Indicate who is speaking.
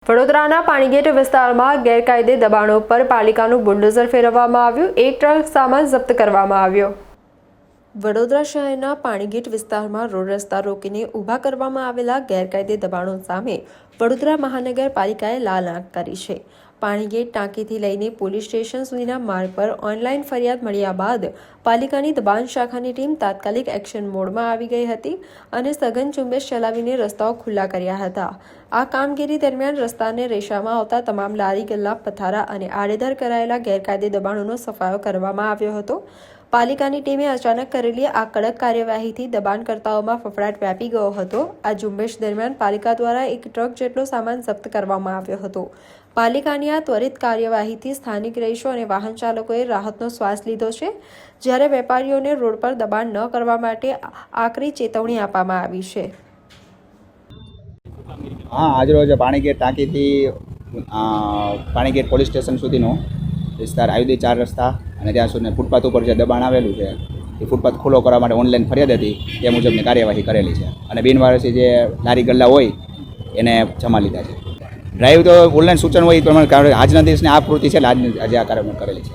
Speaker 1: વડોદરાના પાણીગેટ વિસ્તારમાં ગેરકાયદે દબાણો પર પાલિકાનું બુલડોઝર ફેરવવામાં આવ્યું। એક ટ્રક સામાન જપ્ત કરવામાં આવ્યો। વડોદરા શહેરના પાણીગેટ વિસ્તારમાં રોડ રસ્તા રોકીને ઊભા કરવામાં આવેલા ગેરકાયદે દબાણો સામે વડોદરા મહાનગરપાલિકાએ લાલ આંખ કરી છે। પાણીગેટ ટાંકીથી લઈને પોલીસ સ્ટેશન સુધીના માર્ગ પર ઓનલાઈન ફરિયાદ મળ્યા બાદ પાલિકાની દબાણ શાખાની ટીમ તાત્કાલિક એક્શન મોડમાં આવી ગઈ હતી અને સઘન ઝુંબેશ ચલાવીને રસ્તાઓ ખુલ્લા કર્યા હતા। આ કામગીરી દરમિયાન રસ્તાને રેશામાં આવતા તમામ લારી ગલ્લા પથારા અને આડેધડ કરાયેલા ગેરકાયદે દબાણોનો સફાયો કરવામાં આવ્યો હતો। પાલિકાની ટીમે અચાનક કરેલી આ કડક કાર્યવાહીથી દબાણકર્તાઓમાં ફફડાટ વ્યાપી ગયો હતો। આ ઝુંબેશ દરમિયાન પાલિકા દ્વારા એક ટ્રક જેટલો સામાન જપ્ત કરવામાં આવ્યો હતો। પાલિકાની આ ત્વરિત કાર્યવાહીથી સ્થાનિક રહીશો અને વાહન ચાલકોએ રાહતનો શ્વાસ લીધો છે, જ્યારે વેપારીઓને રોડ પર દબાણ ન કરવા માટે આકરી ચેતવણી આપવામાં આવી છે।
Speaker 2: हाँ, આજરોજ પાણીગેટ ટાંકીથી પાણીગેટ પોલીસ સ્ટેશન સુધીનો વિસ્તાર આયુધી 4 રસ્તા અને ત્યાં સુધી ફૂટપાથ ઉપર જે દબાણ આવેલું છે એ ફૂટપાથ ખુલ્લો કરવા માટે ઓનલાઈન ફરિયાદ હતી તે મુજબની કાર્યવાહી કરેલી છે અને બિનવારસી જે લારી ગલ્લા હોય એને જમા લીધા છે। ડ્રાઈવ તો ઓનલાઈન સૂચન હોય એ પ્રમાણે આજના દિવસની આ પ્રવૃત્તિ છે, આજે આ કાર્યક્રમ કરેલી છે।